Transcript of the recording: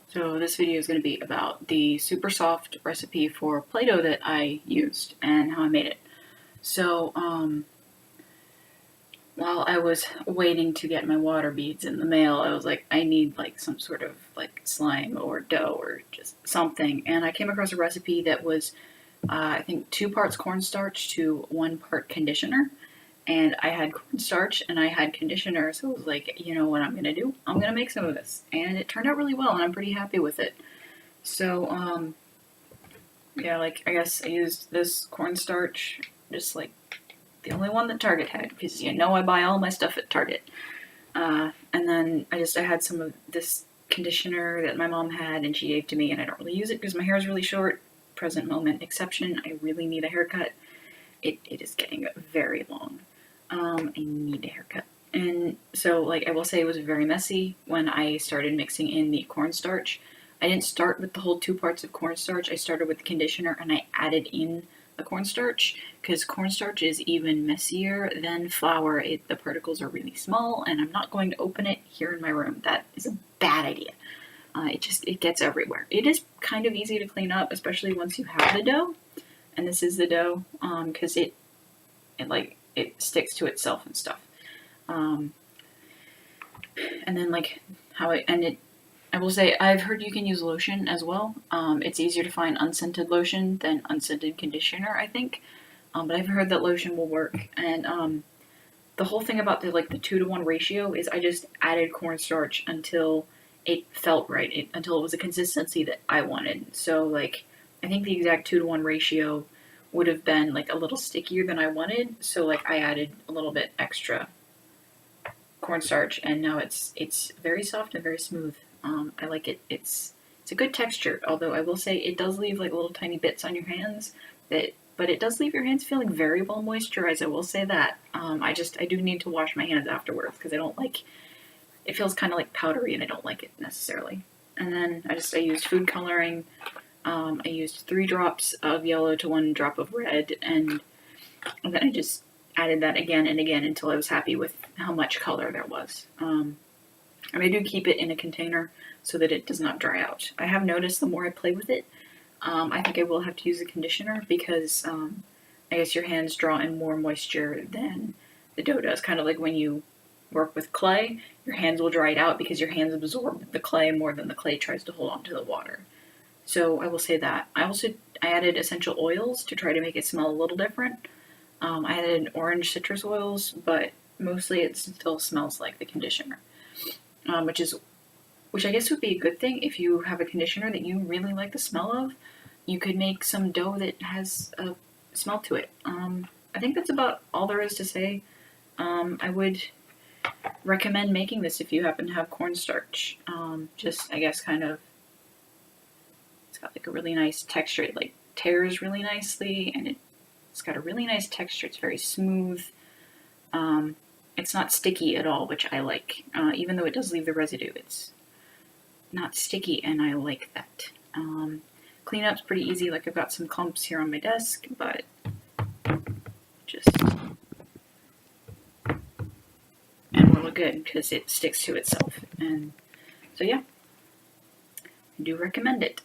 So this video is going to be about the super soft recipe for Play-Doh that I used and how I made it. So while I was waiting to get my water beads in the mail, I was like, I need like some sort of like slime or dough or just something. And I came across a recipe that was, I think 2 parts cornstarch to 1 part conditioner. And I had cornstarch and I had conditioner, so it was like, you know what I'm gonna do? I'm gonna make some of this. And it turned out really well, and I'm pretty happy with it. So, yeah, like, I guess I used this cornstarch, just like the only one that Target had, because you know I buy all my stuff at Target. And then I had some of this conditioner that my mom had, and she gave to me, and I don't really use it because my hair is really short. Present moment exception, I really need a haircut. It is getting very long. I need a haircut. And so, like, I will say it was very messy when I started mixing in the cornstarch. I didn't start with the whole 2 parts of cornstarch. I started with the conditioner and I added in the cornstarch because cornstarch is even messier than flour. The particles are really small, and I'm not going to open it here in my room. That is a bad idea. It gets everywhere. It is kind of easy to clean up, especially once you have the dough. And this is the dough, because it sticks to itself and stuff. And then like I will say I've heard you can use lotion as well. It's easier to find unscented lotion than unscented conditioner, I think. But I've heard that lotion will work. And the whole thing about the 2-to-1 ratio is I just added cornstarch until it felt right, until it was a consistency that I wanted. So like, I think the exact 2-to-1 ratio would have been like a little stickier than I wanted. So like I added a little bit extra cornstarch, and now it's very soft and very smooth. I like it. It's a good texture, although I will say it does leave like little tiny bits on your hands but it does leave your hands feeling very well moisturized. I will say that. I do need to wash my hands afterwards because I don't like it. Feels kind of like powdery and I don't like it necessarily. And then I used food coloring. I used 3 drops of yellow to 1 drop of red, and then I just added that again and again until I was happy with how much color there was. And I do keep it in a container so that it does not dry out. I have noticed the more I play with it, I think I will have to use a conditioner because I guess your hands draw in more moisture than the dough does. Kind of like when you work with clay, your hands will dry it out because your hands absorb the clay more than the clay tries to hold on to the water. So I will say that. I added essential oils to try to make it smell a little different. I added orange citrus oils, but mostly it still smells like the conditioner, which I guess would be a good thing if you have a conditioner that you really like the smell of. You could make some dough that has a smell to it. I think that's about all there is to say. I would recommend making this if you happen to have cornstarch. I guess kind of, it's got like a really nice texture. It like tears really nicely, and it's got a really nice texture. It's very smooth. It's not sticky at all, which I like. Even though it does leave the residue, it's not sticky, and I like that. Cleanup's pretty easy. Like, I've got some clumps here on my desk, but just, and we'll look good because it sticks to itself. And so yeah, I do recommend it.